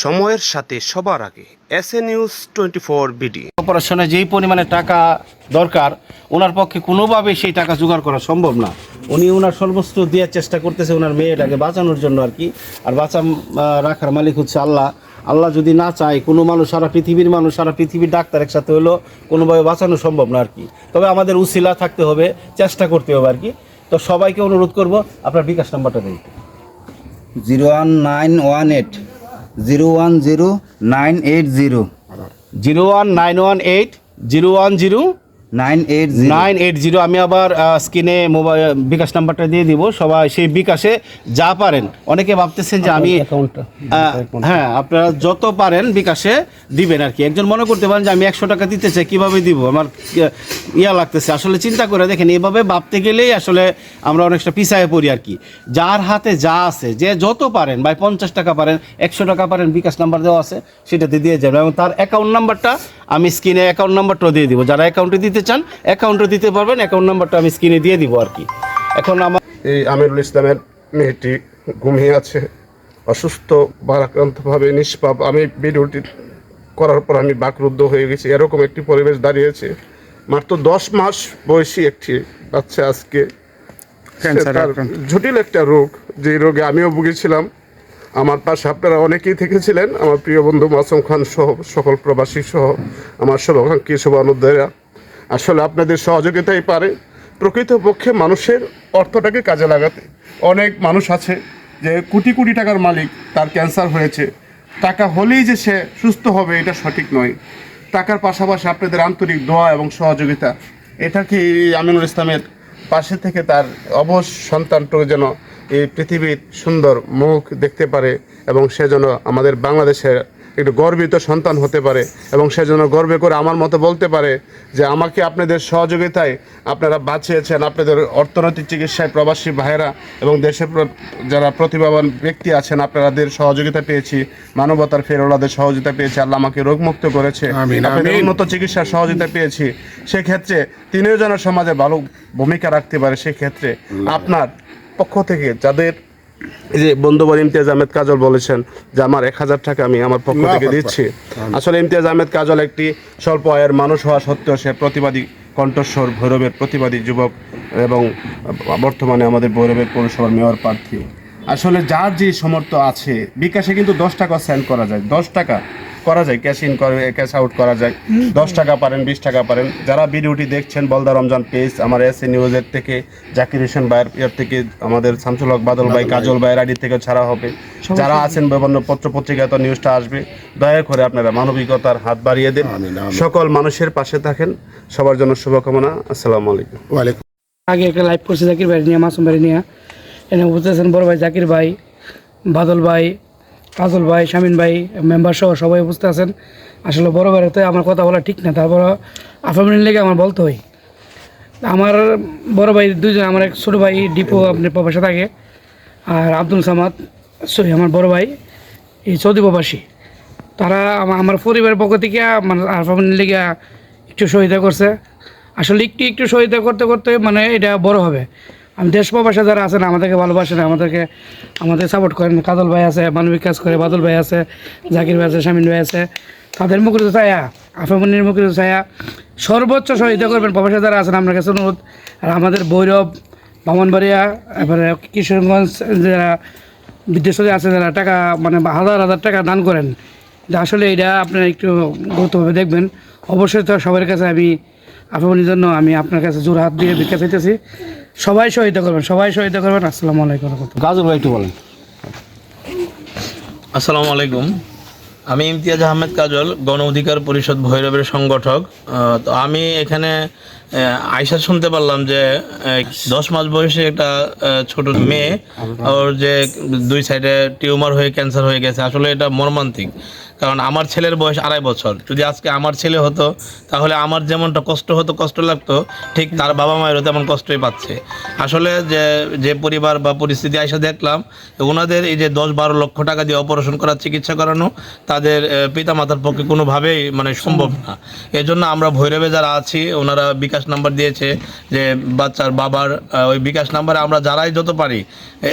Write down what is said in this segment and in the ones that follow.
সময়ের সাথে সবার আগে এসএ নিউজ 24 বিডি। অপারেশনে যেই পরিমাণে টাকা দরকার ওনার পক্ষে কোনোভাবেই সেই টাকা জোগাড় করা সম্ভব না। উনি ওনার সর্বোচ্চ দেওয়ার চেষ্টা করতেছে ওনার মেয়েটাকে বাঁচানোর জন্য আর কি। আর রাখার মালিক হচ্ছে আল্লাহ। আল্লাহ যদি না চায় কোনো মানুষ, সারা পৃথিবীর মানুষ, সারা পৃথিবীর ডাক্তার একসাথে হলেও কোনোভাবে বাঁচানো সম্ভব না আর কি। তবে আমাদের উসিলা থাকতে হবে, চেষ্টা করতে হবে আর কি। তো সবাইকে অনুরোধ করব আপনার বিকাশ নাম্বারটা দিন। 01918 010 01918 010 980। আমি আবার স্ক্রিনে মোবাইল বিকাশ নাম্বারটা দিয়ে দিব। সবাই সেই বিকাশে যা পারেন, অনেকে ভাবতেছেন যে আমি হ্যাঁ, আপনারা যত পারেন বিকাশে দিবেন আর কি। একজন মনে করতে পারেন যে আমি 100 টাকা দিতে চাই, কীভাবে দিব, আমার ইয়া লাগতেছে। আসলে চিন্তা করে দেখেন, এভাবে ভাবতে গেলেই আসলে আমরা অনেকটা পিছায় পড়ি আর কি। যার হাতে যা আছে, যে যত পারেন, ভাই 50 টাকা পারেন, 100 টাকা পারেন, বিকাশ নাম্বার দেওয়া আছে, সেটাতে দিয়ে যাবেন। এবং তার অ্যাকাউন্ট নাম্বারটা আমি স্ক্রিনে অ্যাকাউন্ট নাম্বারটাও দিয়ে দিব। যারা অ্যাকাউন্টে দিতে চান অ্যাকাউন্টে দিতে পারবেন, অ্যাকাউন্ট নাম্বারটা আমি স্ক্রিনে দিয়ে দিব আর কি। এখন আমার এই আমিরুল ইসলামের মেয়েটি ঘুমিয়ে আছে, অসুস্থ, ভারাক্রান্তভাবে নিষ্পাপ। আমি ভিডিওটি করার পর আমি বাকরুদ্ধ হয়ে গেছি। এরকম একটি পরিবেশ দাঁড়িয়েছে। মাত্র 10 মাস বয়সী একটি বাচ্চা আজকে তার জটিল একটা রোগ, যে রোগে আমিও ভুগেছিলাম। আমার পাশে আপনারা অনেকেই থেকেছিলেন, আমার প্রিয় বন্ধু মাসুম খান সহ সকল প্রবাসী সহ আমার শুভাকাঙ্ক্ষী শুভানুদ্ধারীরা। আসলে আপনাদের সহযোগিতাই পারে প্রকৃতপক্ষে মানুষের অর্থটাকে কাজে লাগাতে। অনেক মানুষ আছে যে কোটি কোটি টাকার মালিক, তার ক্যান্সার হয়েছে, টাকা হলেই যে সে সুস্থ হবে এটা সঠিক নয়। টাকার পাশাপাশি আপনাদের আন্তরিক দোয়া এবং সহযোগিতা, এটাকে আমিনুল ইসলামের পাশে থেকে তার অবশ সন্তানটুকু যেন এই পৃথিবীর সুন্দর মুখ দেখতে পারে এবং সে যেন আমাদের বাংলাদেশের একটু গর্বিত সন্তান হতে পারে এবং সে যেন গর্বে করে আমার মতো বলতে পারে যে আমাকে আপনাদের সহযোগিতায় আপনারা বাঁচিয়েছেন। আপনাদের অর্থনৈতিক চিকিৎসায় প্রবাসী ভাইয়েরা এবং দেশের যারা প্রতিভাবান ব্যক্তি আছেন, আপনাদের সহযোগিতা পেয়েছি, মানবতার ফেরওয়ালাদের সহযোগিতা পেয়েছি। আল্লাহ আমাকে রোগমুক্ত করেছে, আপনাদের উন্নত চিকিৎসার সহযোগিতা পেয়েছি। সেক্ষেত্রে তিনিও যেন সমাজে ভালো ভূমিকা রাখতে পারে। সেক্ষেত্রে আপনার পক্ষ থেকে যাদের এই যে বন্ধুবর ইমতিয়াজ আহমেদ কাজল বলেছেন যে আমার 1000 টাকা আমি আমার পক্ষ থেকে দিচ্ছি। আসলে ইমতিয়াজ আহমেদ কাজল একটি স্বল্প আয়ের মানুষ হওয়া সত্ত্বেও সে প্রতিবাদী কণ্ঠস্বর, ভৈরবের প্রতিবাদী যুবক এবং বর্তমানে আমাদের ভৈরবের পৌরসভার মেয়র প্রার্থী। আসলে যার যে সামর্থ্য আছে, বিকাশে কিন্তু 10 টাকা সেন্ড করা যায়, 10 টাকা করা যায়, ক্যাশ ইন করে ক্যাশ আউট করা যায়। 10 টাকা পারেন, 20 টাকা পারেন। যারা ভিডিওটি দেখছেন, বলদা রমজান পেজ, আমার এসএ নিউজের থেকে, জাকির হোসেন ভাইয়ের ইয়ার থেকে, আমাদের শামসুল হক বাদল ভাই, কাজল ভাইয়ের আইডি থেকে ছাড়া হবে। যারা আছেন বিভিন্ন পত্র পত্রিকায় তো নিউজটা আসবে, দয়া করে আপনারা মানবিকতার হাত বাড়িয়ে দেন, সকল মানুষের পাশে থাকেন। সবার জন্য শুভকামনা। আসসালামু আলাইকুম। আগে একটা লাইভ করছি জাকির ভাই নিয়ে, মাসুম ভাই নিয়ে। এনে বুঝতেছেন বড় ভাই জাকির ভাই, বাদল ভাই, কাজল ভাই, শামিন ভাই, মেম্বার সহ সবাই বুঝতে আছেন। আসলে বড় ভাইয়ের তো আমার কথা বলা ঠিক না, তারপর আফামিনের লেগে আমার বলতে হয়। আমার বড় ভাই দুজন, আমার এক ছোটো ভাই ডিপো আপনার প্রবাসে থাকে, আর আব্দুল সামাদ সরি আমার বড় ভাই এই সৌদি প্রবাসী। তারা আমার পরিবারের পক্ষ থেকে মানে আফামিনের লেগে একটু সহায়তা করছে। আসলে একটু সহায়তা করতে করতে মানে এটা বড় হবে। আমি দেশ প্রবাসে যারা আছেন, আমাদেরকে ভালোবাসেন, আমাদের সাপোর্ট করেন। কাজল ভাই আছে, মানবিক কাজ করে, বাদল ভাই আছে, জাকির ভাই আছে, শামিন ভাই আছে, তাদের মুখে ছায়া, আফামনির মুখে ছায়া, সর্বোচ্চ সহায়তা করবেন প্রবাসে যারা আছেন। আপনার কাছে অনুরোধ। আর আমাদের ভৈরব, ব্রাহ্মণবাড়িয়া, এবারে কিশোরগঞ্জ যারা বিদেশে আছে, যারা টাকা মানে হাজার হাজার টাকা দান করেন, আসলে এটা আপনারা একটু গুরুত্বভাবে দেখবেন। অবশ্যই তো সবার কাছে আমি আফামনির জন্য আমি আপনার কাছে জোর হাত দিয়ে ভিক্ষা চাইতেছি। সবাই সহায়তা করবেন, সবাই সহায়তা করবেন। আসসালামু আলাইকুম। কাজল ভাই একটু বলেন। আসসালামু আলাইকুম। আমি ইমতিয়াজ আহমেদ কাজল, গণ অধিকার পরিষদ ভৈরবের সংগঠক। তো আমি এখানে আইসা শুনতে পারলাম যে 10 মাস বয়সে একটা ছোট মেয়ে, ওর যে 2 সাইডে টিউমার হয়ে ক্যান্সার হয়ে গেছে। আসলে এটা মর্মান্তিক, কারণ আমার ছেলের বয়স 2.5 বছর। যদি আজকে আমার ছেলে হতো, তাহলে আমার যেমনটা কষ্ট হতো, কষ্ট লাগতো, ঠিক তার বাবা মায়েরও তেমন কষ্টই পাচ্ছে। আসলে যে পরিবার বা পরিস্থিতি আইসা দেখলাম, ওনাদের এই যে 10-12 লক্ষ টাকা দিয়ে অপারেশন করার চিকিৎসা করানো তাদের পিতামাতার পক্ষে কোনোভাবেই মানে সম্ভব না। এজন্য আমরা ভৈরবে যারা আছি, ওনারা বিকাশ নাম্বার দিয়েছে যে বাচ্চার বাবার ওই বিকাশ নাম্বারে আমরা যারাই যত পারি,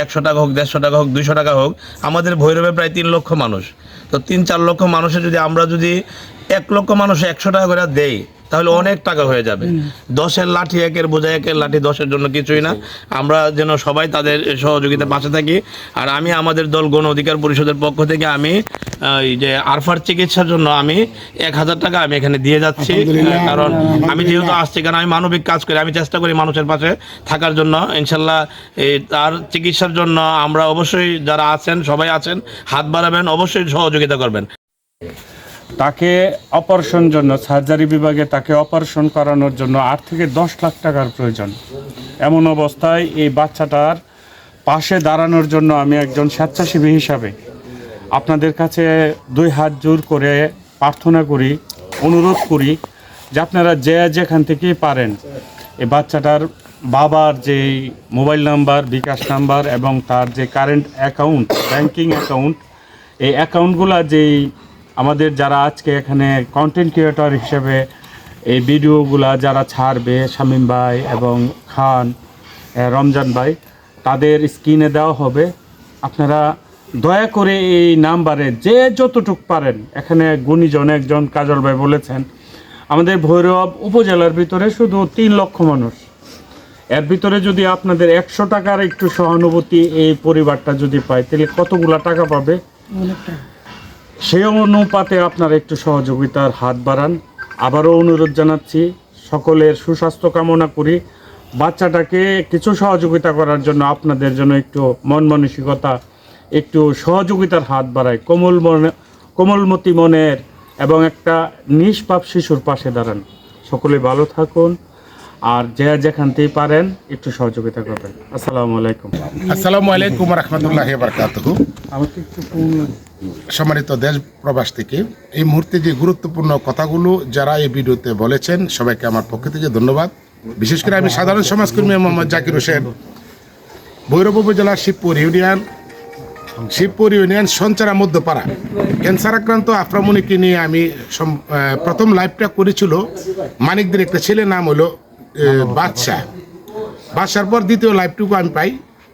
100 টাকা হোক, 150 টাকা হোক, 200 টাকা হোক, আমাদের ভৈরবে প্রায় 3 লক্ষ মানুষ। তো 3-4 লক্ষ মানুষের যদি আমরা যদি 1 লক্ষ মানুষ 100 টাকা করে দেই তাহলে অনেক টাকা হয়ে যাবে। 10-এর লাঠি 1-এর বোঝা 1-এর লাঠি 10-এর জন্য কিছুই না। আমরা যেন সবাই তাদের সহযোগিতা পাশে থাকি। আর আমি আমাদের দল গণ অধিকার পরিষদের পক্ষ থেকে আমি এই যে আরফার চিকিৎসার জন্য আমি 1000 টাকা আমি এখানে দিয়ে যাচ্ছি, কারণ আমি যেহেতু আসছি, কারণ আমি মানবিক কাজ করি, আমি চেষ্টা করি মানুষের পাশে থাকার জন্য। ইনশাল্লাহ তার চিকিৎসার জন্য আমরা অবশ্যই যারা আছেন সবাই আছেন হাত বাড়াবেন, অবশ্যই সহযোগিতা করবেন। তাকে অপারেশন জন্য সার্জারি বিভাগে তাকে অপারেশন করানোর জন্য 8 থেকে 10 লাখ টাকার প্রয়োজন। এমন অবস্থায় এই বাচ্চাটার পাশে দাঁড়ানোর জন্য আমি একজন স্বেচ্ছাসেবী হিসাবে আপনাদের কাছে 2 হাত জোর করে প্রার্থনা করি, অনুরোধ করি যে আপনারা যেখান থেকেই পারেন এই বাচ্চাটার বাবার যে মোবাইল নাম্বার, বিকাশ নাম্বার এবং তার যে কারেন্ট অ্যাকাউন্ট, ব্যাংকিং অ্যাকাউন্ট, এই অ্যাকাউন্টগুলো যেই আমাদের যারা আজকে এখানে কন্টেন্ট ক্রিয়েটর হিসেবে এই ভিডিওগুলা যারা ছাড়বে, শামীম ভাই এবং খান, রমজান ভাই, তাদের স্ক্রিনে দেওয়া হবে। আপনারা দয়া করে এই নাম্বারে যে যতটুক পারেন, এখানে গুণীজন একজন কাজল ভাই বলেছেন আমাদের ভৈরব উপজেলার ভিতরে শুধু 3 লক্ষ মানুষ, এর ভিতরে যদি আপনাদের 100 টাকার একটু সহানুভূতি এই পরিবারটা যদি পায় তাহলে কতগুলা টাকা পাবে, সেই অনুপাতে আপনারা একটু সহযোগিতার হাত বাড়ান। আবারও অনুরোধ জানাচ্ছি, সকলের সুস্বাস্থ্য কামনা করি। বাচ্চাটাকে কিছু সহযোগিতা করার জন্য আপনাদের জন্য একটু মন মানসিকতা, একটু সহযোগিতার হাত বাড়ায়, কোমলমতি মনের এবং একটা নিষ্পাপ শিশুর পাশে দাঁড়ান। সকলে ভালো থাকুন, আর যেখান থেকে পারেন একটু সহযোগিতা করবেন। আসসালামু আলাইকুম। আসসালামু আলাইকুম রহমতুল্লাহি বারাকাতুহু। সম্মানিত দেশ প্রবাস থেকে এই মুহূর্তে যে গুরুত্বপূর্ণ কথাগুলো যারা এই ভিডিওতে বলেছেন সবাইকে আমার পক্ষ থেকে ধন্যবাদ। বিশেষ করে আমি সাধারণ সমাজকর্মী মোহাম্মদ জাকির হোসেন, ভৈরব উপজেলার শিবপুর ইউনিয়ন সঞ্চারা মধ্যপাড়া ক্যান্সার আক্রান্ত আফরামণিকে নিয়ে আমি প্রথম লাইভটা করেছিল মানিকদের একটা ছেলে, নাম হলো বাদশার পর দ্বিতীয় লাইভটুকু আমি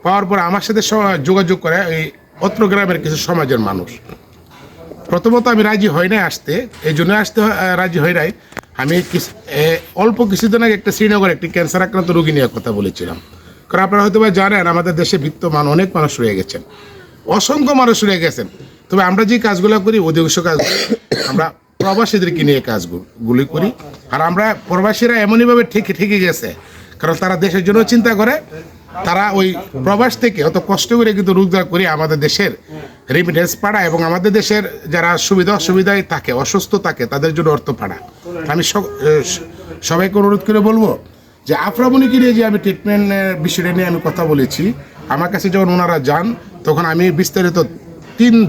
পাওয়ার পর আমার সাথে যোগাযোগ করে এই অত্র গ্রামের কিছু সমাজের মানুষ। প্রথমত আমি রাজি হই নাই আসতে, এই জন্য আসতে রাজি হই নাই। আমি অল্প কিছুদিন আগে একটা শ্রীনগরে একটি ক্যান্সার আক্রান্ত রোগী নিয়ে কথা বলেছিলাম। কারণ আপনারা হয়তো জানেন আমাদের দেশে বিত্তমান অনেক মানুষ রয়ে গেছেন, অসংখ্য মানুষ রয়ে গেছেন। তবে আমরা যে কাজগুলো করি অধিকাংশ কাজ আমরা প্রবাসীদেরকে নিয়ে কাজগুলি করি। আর আমরা প্রবাসীরা এমনইভাবে ঠিকই গেছে, কারণ তারা দেশের জন্য চিন্তা করে, তারা ওই প্রবাস থেকে অত কষ্ট করে কিন্তু রোজগার করে আমাদের দেশের রেমিটেন্স পাঠায় এবং আমাদের দেশের যারা অসুবিধায় থাকে, অসুস্থ থাকে, তাদের জন্য অর্থ পাঠায়। আমি সবাইকে অনুরোধ করে বলবো যে আফরামণিকে নিয়ে যে আমি ট্রিটমেন্টের বিষয়টা নিয়ে আমি কথা বলেছি, আমার কাছে যখন ওনারা যান তখন আমি বিস্তারিত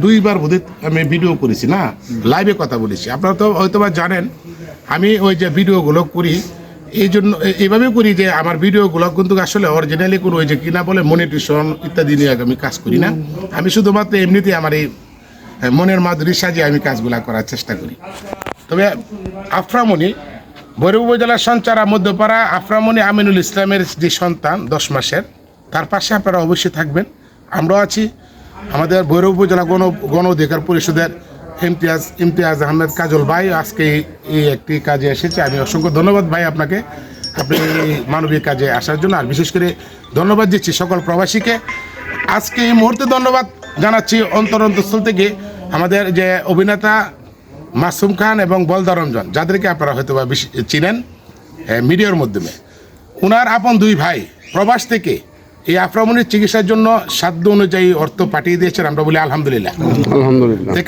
2বার বোধহয় আমি ভিডিও করেছি, না লাইভে কথা বলেছি। আপনারা তো হয়তো জানেন আমি ওই যে ভিডিওগুলো করি এই জন্য এইভাবে করি যে আমার ভিডিওগুলো কিন্তু আসলে অরিজিনালি কোনো ওই যে কিনা বলে মনিটেশন ইত্যাদি নিয়ে আমি কাজ করি না। আমি শুধুমাত্র এমনিতেই আমার এই মনের মাধুরী সাজিয়ে আমি কাজগুলো করার চেষ্টা করি। তবে আফরামণি ভৈরব উপজেলার সঞ্চারা মধ্যপাড়া আফরামণি আমিনুল ইসলামের যে সন্তান 10 মাসের, তার পাশে আপনারা অবশ্যই থাকবেন। আমরাও আছি। আমাদের ভৈরব উপজেলা গণ অধিকার পরিষদের ইমতিয়াজ আহমেদ কাজল ভাই আজকে এই একটি কাজে এসেছে। আমি অসংখ্য ধন্যবাদ ভাই আপনাকে, আপনি এই মানবিক কাজে আসার জন্য। আর বিশেষ করে ধন্যবাদ দিচ্ছি সকল প্রবাসীকে। আজকে এই মুহূর্তে ধন্যবাদ জানাচ্ছি অন্তরস্থল থেকে আমাদের যে অভিনেতা মাসুম খান এবং বলদা রমজান, যাদেরকে আপনারা হয়তো বা বেশি চিনেন মিডিয়ার মাধ্যমে। ওনার আপন 2 ভাই প্রবাস থেকে এই আফরামণির চিকিৎসার জন্য সাধ্য অনুযায়ী অর্থ পাঠিয়ে দিয়েছেন। আমরা বলি আলহামদুলিল্লাহ।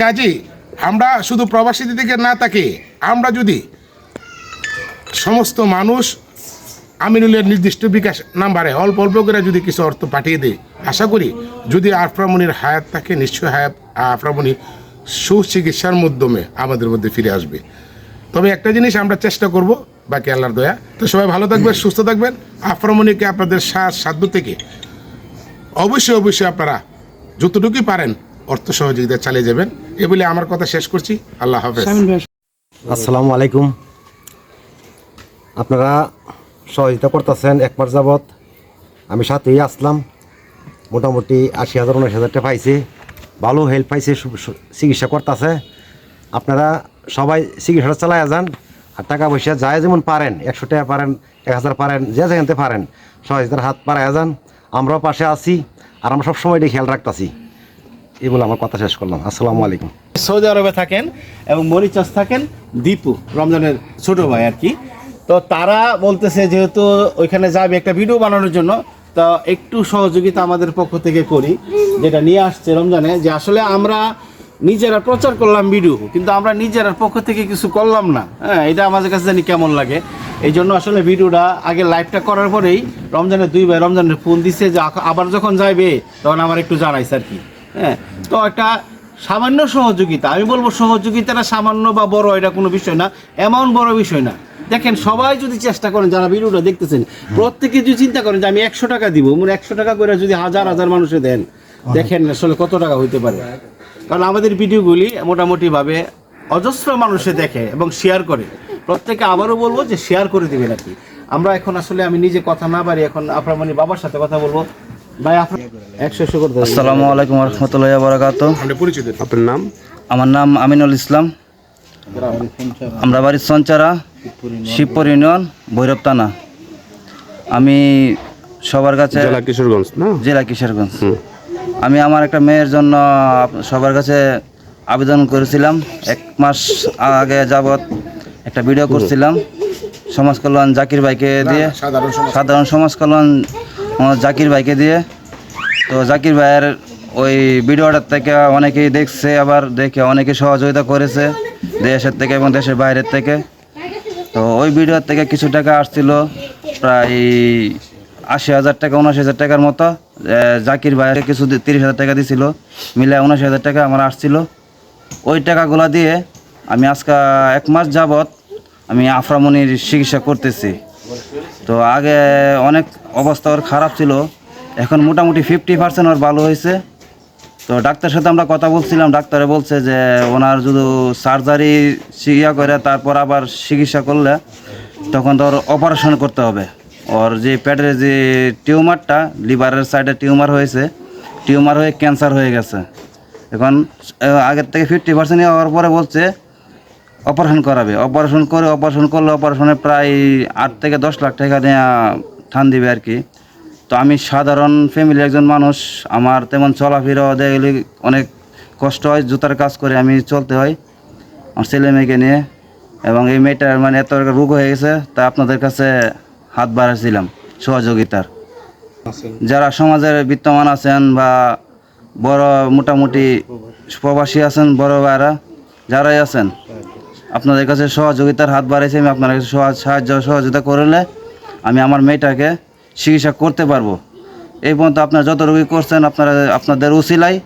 কাজেই আমরা শুধু প্রবাসীদের দিকে না তাকিয়ে আমরা যদি সমস্ত মানুষ আমিনুলের নির্দিষ্ট বিকাশ নাম্বারে অল্প করে যদি কিছু অর্থ পাঠিয়ে দেয়, আশা করি যদি আফরামণির হায়াত থাকে নিশ্চয়ই আফরামণি সুচিকিৎসার মাধ্যমে আমাদের মধ্যে ফিরে আসবে। তবে একটা জিনিস আমরা চেষ্টা করব, বাকি আল্লাহর দয়া। তো সবাই ভালো থাকবেন, সুস্থ থাকবেন। আফরামণিকে আপনাদের সাধ্য থেকে অবশ্যই আপনারা যতটুকুই পারেন অর্থ সহযোগিতা চালিয়ে যাবেন। এ বলে আমার কথা শেষ করছি। আল্লাহ হাফেজ। আসসালামু আলাইকুম। আপনারা সহযোগিতা করতেছেন 1 মাস যাবৎ, আমি সাথেই আসলাম। মোটামুটি 80,000-79,000 টাকা পাইছি। ভালো হেল্প পাইছে, চিকিৎসা করতেছে। আপনারা সবাই চিকিৎসাটা চালায় যান, আর টাকা পয়সা যায় যেমন পারেন, 100 টাকা পারেন, 1000 পারেন, যে যেখানতে পারেন সহযোগিতার হাত বাড়ায় যান। আমরাও পাশে আছি, আর আমরা সবসময় এটি খেয়াল রাখতেছি। এই বলে আমার কথা শেষ করলাম। আসসালামু আলাইকুম। সৌদি আরবে থাকেন এবং মরিচাস থাকেন দীপু, রমজানের ছোট ভাই আর কি। তো তারা বলতেছে যেহেতু ওইখানে যাবে একটা ভিডিও বানানোর জন্য, তা একটু সহযোগিতা আমাদের পক্ষ থেকে করি, যেটা নিয়ে আসছে রমজানে, যে আসলে আমরা নিজেরা প্রচার করলাম ভিডিও, কিন্তু আমরা নিজেরা পক্ষ থেকে কিছু করলাম না। হ্যাঁ, এটা আমাদের কাছে জানি কেমন লাগে। এই জন্য আসলে ভিডিওটা আগে লাইভটা করার পরেই রমজানের 2 ভাই রমজানের ফোন দিচ্ছে যে আবার যখন যাইবে তখন আমার একটু জানাইছে আর কি। হ্যাঁ, তো একটা সামান্য সহযোগিতা, আমি বলবো সহযোগিতাটা সামান্য বা বড় এটা কোনো বিষয় না, এমন বড় বিষয় না। দেখেন সবাই যদি চেষ্টা করেন, যারা ভিডিওটা দেখতেছেন প্রত্যেকে যদি চিন্তা করেন যে আমি 100 টাকা দিব, 100 টাকা করে যদি হাজার হাজার মানুষে দেন, দেখেন আসলে কত টাকা হইতে পারে। কারণ আমাদের ভিডিওগুলি মোটামুটিভাবে অজস্র মানুষে দেখে এবং শেয়ার করে। প্রত্যেকে আবারও বলবো যে শেয়ার করে দিবেন আর কি। আমরা এখন আসলে আমি নিজে কথা না পারি, এখন আপনার মানে বাবার সাথে কথা বলবো। ভাই আপনার 100 করতে। আসসালামু আলাইকুম রহমতুল্লাহ বারাকাতুহু। আপনার নাম? আমার নাম আমিনুল ইসলাম। আমরা বাড়ি সঞ্চারা, শিবপুর ইউনিয়ন, ভৈরব থানা। আমি সবার কাছে, জেলা কিশোরগঞ্জ না? জেলা কিশোরগঞ্জ। আমি আমার একটা মেয়ের জন্য সবার কাছে আবেদন করেছিলাম। 1 মাস আগে যাবৎ একটা ভিডিও করছিলাম সমাজ কল্যাণ জাকির ভাইকে দিয়ে, সাধারণ সমাজ কল্যাণ জাকির ভাইকে দিয়ে। তো জাকির ভাইয়ের ওই ভিডিওটার থেকে অনেকেই দেখছে, আবার দেখে অনেকে সহযোগিতা করেছে দেশের থেকে এবং দেশের বাইরের থেকে। তো ওই ভিডিওর থেকে কিছু টাকা আসছিল, প্রায় 80,000 টাকা 79,000 টাকার মতো। জাকির ভাইয়ের কিছু 30,000 টাকা দিছিল, মিলে 79,000 টাকা আমার আসছিল। ওই টাকাগুলো দিয়ে আমি আজকে 1 মাস যাবৎ আমি আফরামনির চিকিৎসা করতেছি। তো আগে অনেক অবস্থা ওর খারাপ ছিল, এখন মোটামুটি 50% ওর ভালো হয়েছে। তো ডাক্তারের সাথে আমরা কথা বলছিলাম, ডাক্তারে বলছে যে ওনার যদি সার্জারি চিকিৎসা করে তারপর আবার চিকিৎসা করলে তখন তো ওর অপারেশন করতে হবে। ওর যে পেটের যে টিউমারটা, লিভারের সাইডে টিউমার হয়েছে, টিউমার হয়ে ক্যান্সার হয়ে গেছে। এখন আগের থেকে 50% হওয়ার পরে বলছে অপারেশন করাবে। অপারেশন করলে অপারেশনে প্রায় 8 থেকে 10 লাখ টাকা নেওয়া ঠান দিবে আর কি। তো আমি সাধারণ ফ্যামিলির একজন মানুষ, আমার তেমন চলাফেরা দেখলে অনেক কষ্ট হয়, জুতার কাজ করে আমি চলতে হয় আমার ছেলে মেয়েকে নিয়ে। এবং এই মেয়েটার মানে এত রোগ হয়ে গেছে, তা আপনাদের কাছে হাত বাড়াচ্ছিলাম সহযোগিতার। যারা সমাজের বিত্তমান আছেন বা বড় মোটামুটি প্রবাসী আছেন, বড় ভাইরা যারাই আছেন, আপনাদের কাছে সহযোগিতার হাত বাড়াইছি আমি। আপনার কাছে সহযোগিতা করলে আমি আমার মেয়েটাকে চিকিৎসা করতে পারবো। এই পর্যন্ত আপনারা যত রোগী করছেন আপনাদের উসিলাই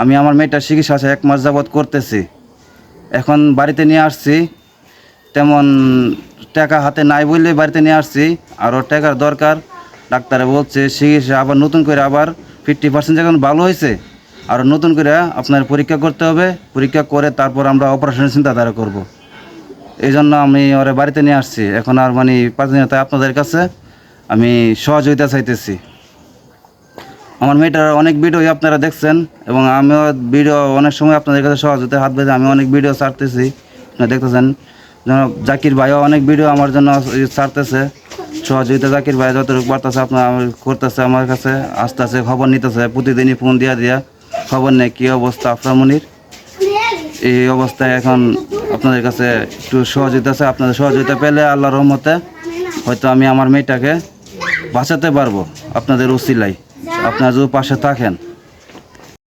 আমি আমার মেয়েটার চিকিৎসা 1 মাস যাবৎ করতেছি। এখন বাড়িতে নিয়ে আসছি, তেমন টাকা হাতে নাই বললে বাড়িতে নিয়ে আসছি। আরও টাকার দরকার, ডাক্তারে বলছে চিকিৎসা আবার নতুন করে আবার 50% যখন ভালো হয়েছে আরও নতুন করে আপনার পরীক্ষা করতে হবে। পরীক্ষা করে তারপর আমরা অপারেশনের চিন্তাধারা করব। এই জন্য আমি ওরা বাড়িতে নিয়ে আসছি। এখন আর মানে প্রয়োজনীয়তায় আপনাদের কাছে আমি সহযোগিতা চাইতেছি। আমার মেয়েটার অনেক ভিডিও আপনারা দেখছেন এবং আমিও ভিডিও অনেক সময় আপনাদের কাছে সহযোগিতা হাত বেঁধে আমি অনেক ভিডিও ছাড়তেছি, আপনারা দেখতেছেন। জাকির ভাইও অনেক ভিডিও আমার জন্য ছাড়তেছে, সহযোগিতা জাকির ভাই যতটুকু বাড়তেছে আপনার করতেছে, আমার কাছে আসতেছে, খবর নিতেছে, প্রতিদিনই ফোন দিয়া খবর নেই কী অবস্থা আফরামনির। এই অবস্থায় এখন আপনাদের কাছে একটু সহযোগিতা আছে। আপনাদের সহযোগিতা পেলে আল্লাহর রহমতে হয়তো আমি আমার মেয়েটাকে বাঁচাতে পারবো আপনাদের উসিলাই। আপনারা যদি পাশে থাকেন